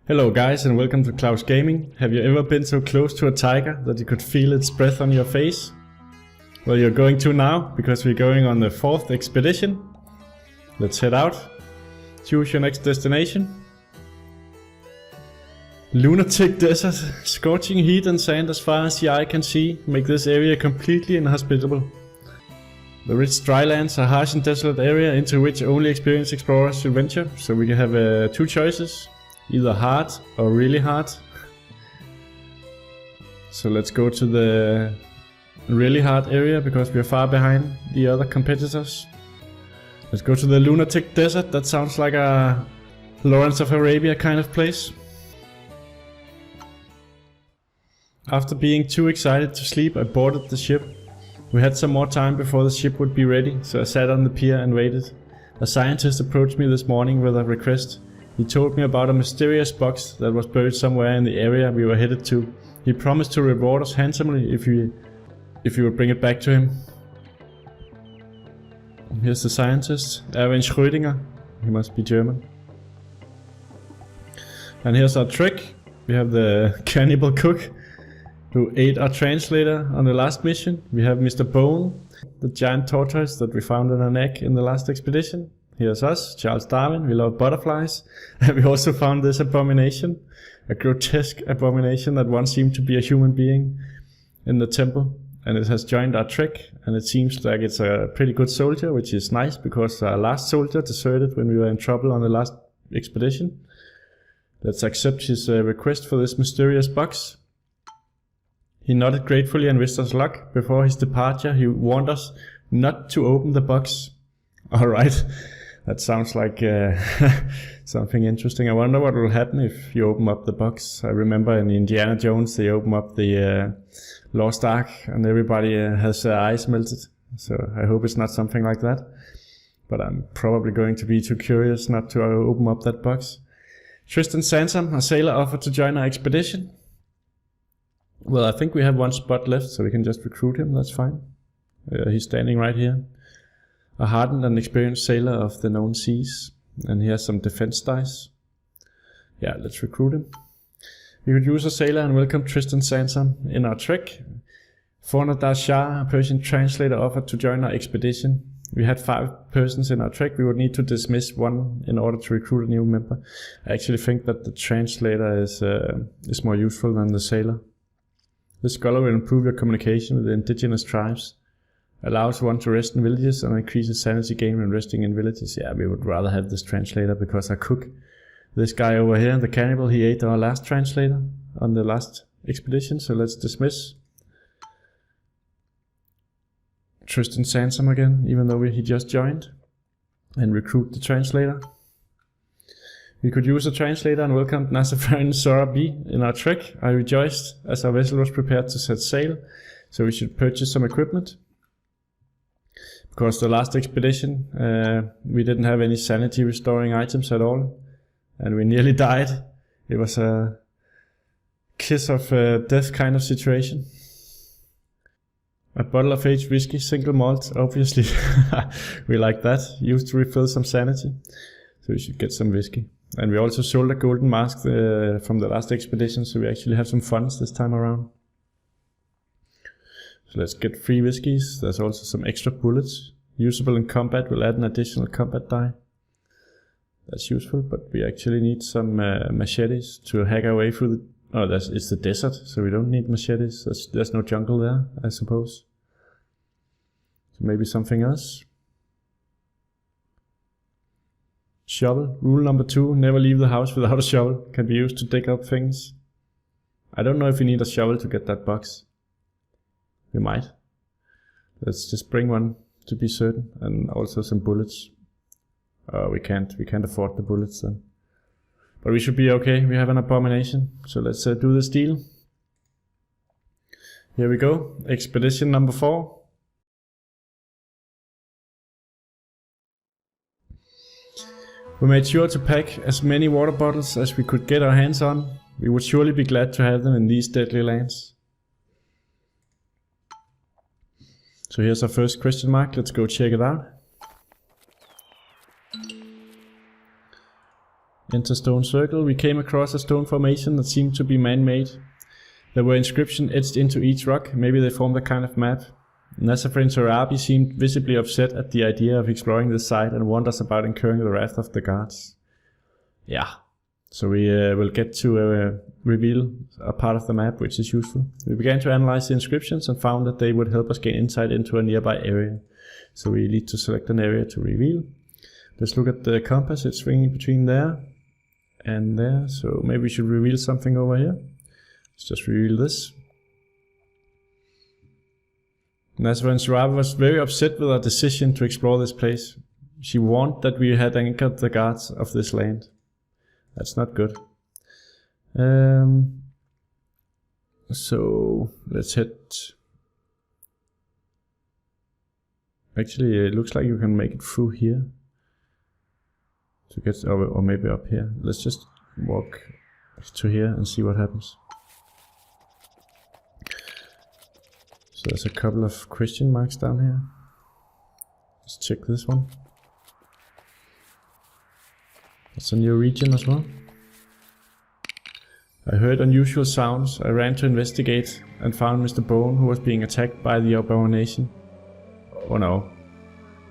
Hello guys and welcome to Klaus Gaming. Have you ever been so close to a tiger that you could feel its breath on your face? Well, you're going to now, because we're going on the 4th expedition. Let's head out. Choose your next destination. Lunatic desert, scorching heat and sand as far as the eye can see make this area completely inhospitable. The rich drylands are harsh and desolate area into which only experienced explorers should venture, so we can have two choices. Either hard or really hard. So let's go to the really hard area because we are far behind the other competitors. Let's go to the Lunatic Desert. That sounds like a Lawrence of Arabia kind of place. After being too excited to sleep, I boarded the ship. We had some more time before the ship would be ready, so I sat on the pier and waited. A scientist approached me this morning with a request. He told me about a mysterious box that was buried somewhere in the area we were headed to. He promised to reward us handsomely if we would bring it back to him. Here's the scientist, Erwin Schrödinger. He must be German. And here's our trick. We have the cannibal cook who ate our translator on the last mission. We have Mr. Bone, the giant tortoise that we found in an egg in the last expedition. Here's us, Charles Darwin, we love butterflies. And we also found this abomination, a grotesque abomination that once seemed to be a human being in the temple. And it has joined our trek, and it seems like it's a pretty good soldier, which is nice because our last soldier deserted when we were in trouble on the last expedition. Let's accept his request for this mysterious box. He nodded gratefully and wished us luck. Before his departure, he warned us not to open the box. Alright. That sounds like something interesting. I wonder what will happen if you open up the box. I remember in Indiana Jones they open up the Lost Ark and everybody has their eyes melted. So I hope it's not something like that. But I'm probably going to be too curious not to open up that box. Tristan Sansom, a sailor, offered to join our expedition. Well, I think we have one spot left, so we can just recruit him. That's fine. He's standing right here. A hardened and experienced sailor of the known seas. And he has some defense dice. Yeah, let's recruit him. We could use a sailor and welcome Tristan Sansom in our trek. Fornadar Shah, a Persian translator, offered to join our expedition. We had 5 persons in our trek. We would need to dismiss one in order to recruit a new member. I actually think that the translator is more useful than the sailor. This scholar will improve your communication with the indigenous tribes. Allows one to rest in villages and increases sanity gain when resting in villages. Yeah, we would rather have this translator because our cook, this guy over here, the cannibal, he ate our last translator on the last expedition. So let's dismiss Tristan Sansom again, even though he just joined, and recruit the translator. We could use a translator and welcome Nasafarin Sorabi in our trek. I rejoiced as our vessel was prepared to set sail, so we should purchase some equipment. Because the last expedition, we didn't have any sanity restoring items at all. And we nearly died. It was a kiss of death kind of situation. A bottle of aged whiskey, single malt, obviously. We like that. Used to refill some sanity. So we should get some whiskey. And we also sold a golden mask from the last expedition, so we actually have some funds this time around. So let's get free whiskeys. There's also some extra bullets. Usable in combat, will add an additional combat die. That's useful, but we actually need some machetes to hack our way through the... Oh, it's the desert, so we don't need machetes. There's no jungle there, I suppose. So maybe something else. Shovel. Rule number 2, never leave the house without a shovel. Can be used to dig up things. I don't know if you need a shovel to get that box. We might. Let's just bring one to be certain, and also some bullets. We can't afford the bullets then. But we should be okay. We have an abomination. So let's do this deal. Here we go. Expedition number 4. We made sure to pack as many water bottles as we could get our hands on. We would surely be glad to have them in these deadly lands. So here's our first question mark. Let's go check it out. Enter stone circle. We came across a stone formation that seemed to be man-made. There were inscriptions etched into each rock. Maybe they formed a kind of map. Nazafrin Sorabi seemed visibly upset at the idea of exploring this site and warned us about incurring the wrath of the guards. Yeah, so we will get to reveal a part of the map which is useful. We began to analyze the inscriptions and found that they would help us gain insight into a nearby area. So we need to select an area to reveal. Let's look at the compass. It's swinging between there and there. So maybe we should reveal something over here. Let's just reveal this. Nazafrin Sorabi was very upset with our decision to explore this place. She warned that we had angered the guards of this land. That's not good. So let's hit. Actually, it looks like you can make it through here to get, or maybe up here. Let's just walk to here and see what happens. So there's a couple of question marks down here. Let's check this one. It's a new region as well. I heard unusual sounds. I ran to investigate and found Mr. Bone, who was being attacked by the abomination. Oh no,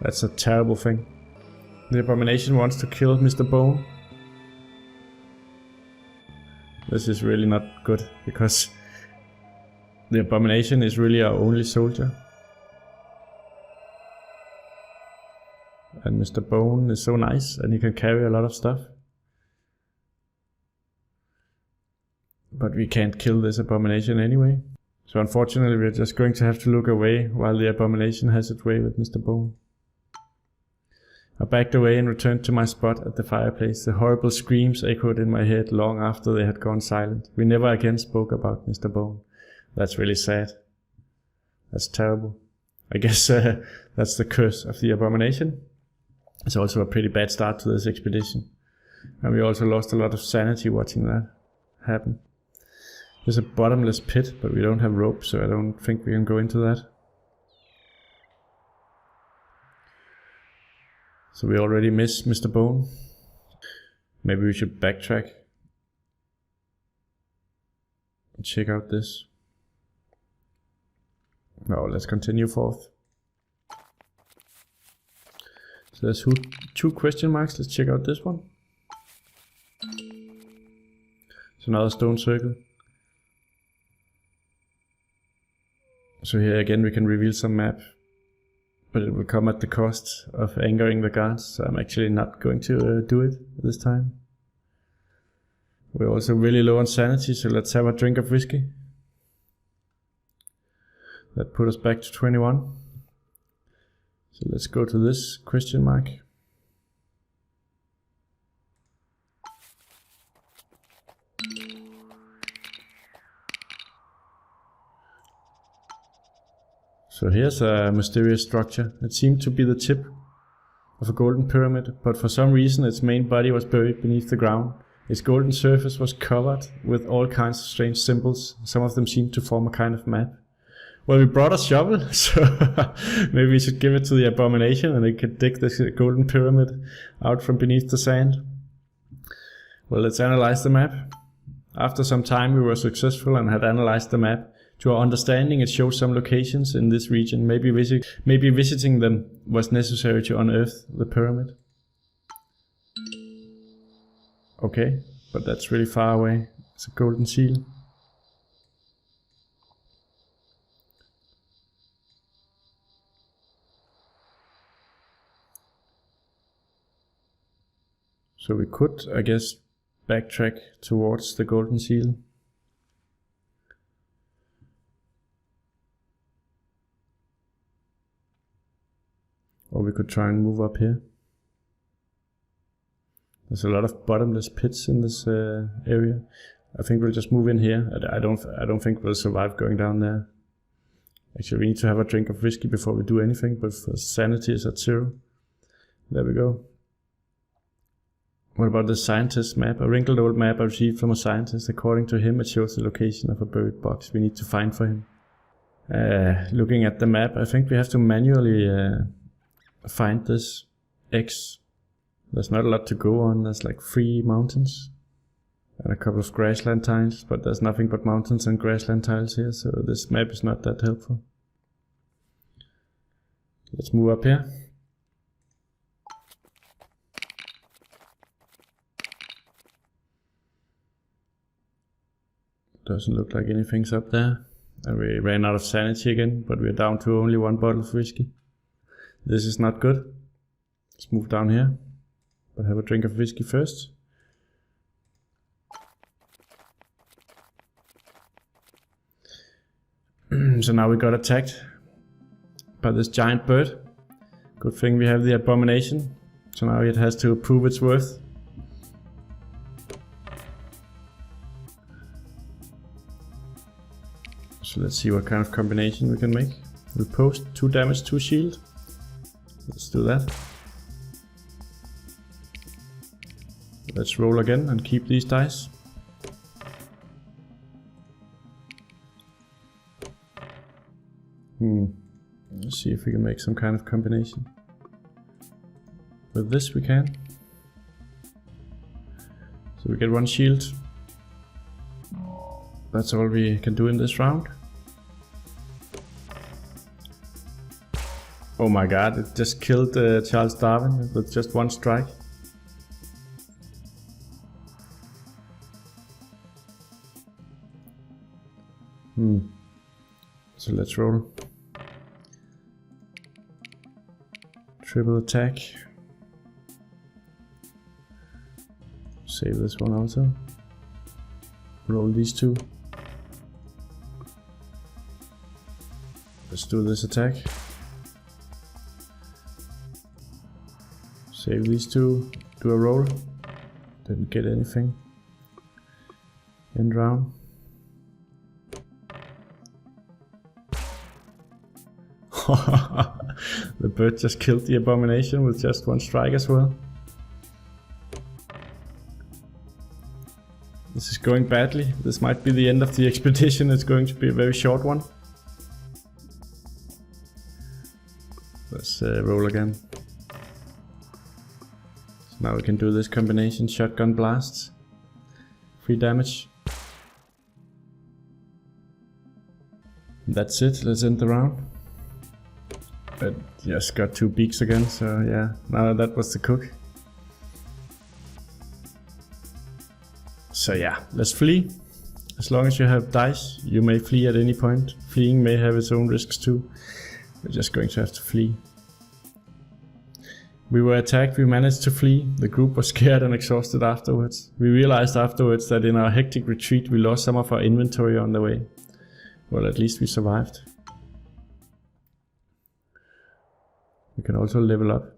that's a terrible thing. The abomination wants to kill Mr. Bone. This is really not good, because the abomination is really our only soldier. And Mr. Bone is so nice and he can carry a lot of stuff. But we can't kill this abomination anyway. So unfortunately we're just going to have to look away while the abomination has its way with Mr. Bone. I backed away and returned to my spot at the fireplace. The horrible screams echoed in my head long after they had gone silent. We never again spoke about Mr. Bone. That's really sad. That's terrible. I guess that's the curse of the abomination. It's also a pretty bad start to this expedition. And we also lost a lot of sanity watching that happen. There's a bottomless pit, but we don't have rope, so I don't think we can go into that. So we already miss Mr. Bone. Maybe we should backtrack and check out this. No, let's continue forth. So there's two question marks. Let's check out this one. It's another stone circle. So here again we can reveal some map, but it will come at the cost of angering the guards, so I'm actually not going to do it this time. We're also really low on sanity, so let's have a drink of whiskey. That put us back to 21. So let's go to this question mark. So here's a mysterious structure. It seemed to be the tip of a golden pyramid, but for some reason its main body was buried beneath the ground. Its golden surface was covered with all kinds of strange symbols. Some of them seemed to form a kind of map. Well, we brought a shovel, so maybe we should give it to the abomination and it could dig this golden pyramid out from beneath the sand. Well, let's analyze the map. After some time we were successful and had analyzed the map. To our understanding, it shows some locations in this region. Maybe visiting them was necessary to unearth the pyramid. Okay, but that's really far away. It's a golden seal. So we could, I guess, backtrack towards the golden seal. Or we could try and move up here. There's a lot of bottomless pits in this area. I think we'll just move in here. I don't think we'll survive going down there. Actually, we need to have a drink of whiskey before we do anything, but sanity is at 0. There we go. What about the scientist's map? A wrinkled old map I received from a scientist. According to him, it shows the location of a buried box we need to find for him. Looking at the map, I think we have to manually find this X There's not a lot to go on. There's like 3 mountains and a couple of grassland tiles, but there's nothing but mountains and grassland tiles here, so this map is not that helpful. Let's move up here. Doesn't look like anything's up there. And we ran out of sanity again, but we're down to only 1 bottle of whiskey. This is not good. Let's move down here, but have a drink of whiskey first. So now we got attacked by this giant bird. Good thing we have the abomination. So now it has to prove its worth. So let's see what kind of combination we can make. Riposte, 2 damage, 2 shield. Let's do that. Let's roll again and keep these dice. Let's see if we can make some kind of combination. With this we can. So we get 1 shield. That's all we can do in this round. Oh my god, it just killed Charles Darwin with just 1 strike. So let's roll. Triple attack. Save this one also. Roll these 2. Let's do this attack. Save these 2. Do a roll. Didn't get anything. End round. The bird just killed the abomination with just 1 strike as well. This is going badly. This might be the end of the expedition. It's going to be a very short one. Let's roll again. So now we can do this combination. Shotgun blasts. 3 damage. That's it. Let's end the round. It just got 2 beaks again, so yeah, now that was the cook. So yeah, let's flee. As long as you have dice, you may flee at any point. Fleeing may have its own risks too. We're just going to have to flee. We were attacked, we managed to flee. The group was scared and exhausted afterwards. We realized afterwards that in our hectic retreat we lost some of our inventory on the way. Well, at least we survived. We can also level up,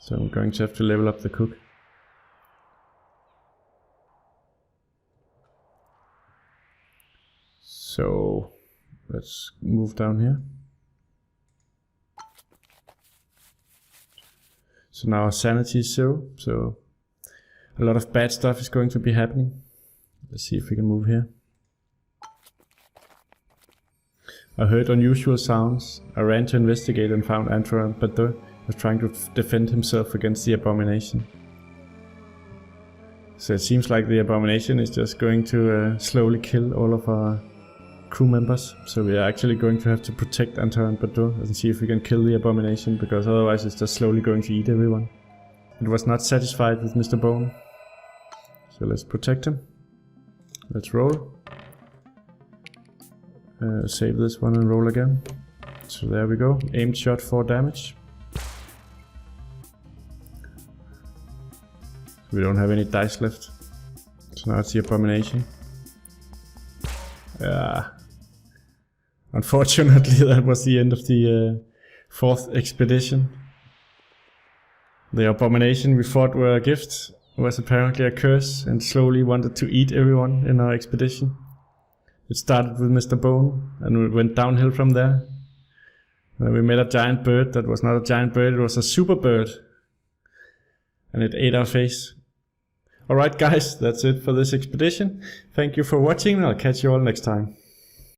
so I'm going to have to level up the cook. So let's move down here. So now our sanity is 0, so a lot of bad stuff is going to be happening. Let's see if we can move here. I heard unusual sounds. I ran to investigate and found Antoine Badeau was trying to defend himself against the abomination. So it seems like the abomination is just going to slowly kill all of our crew members. So we are actually going to have to protect Antoine Badeau and see if we can kill the abomination, because otherwise it's just slowly going to eat everyone. It was not satisfied with Mr. Bone. So let's protect him. Let's roll. Save this one and roll again. So there we go. Aimed shot, 4 damage. We don't have any dice left. So now it's the abomination. Unfortunately that was the end of the 4th expedition. The abomination we thought were a gift was apparently a curse and slowly wanted to eat everyone in our expedition. It started with Mr. Bone and we went downhill from there. We met a giant bird that was not a giant bird, it was a super bird. And it ate our face. Alright guys, that's it for this expedition. Thank you for watching and I'll catch you all next time.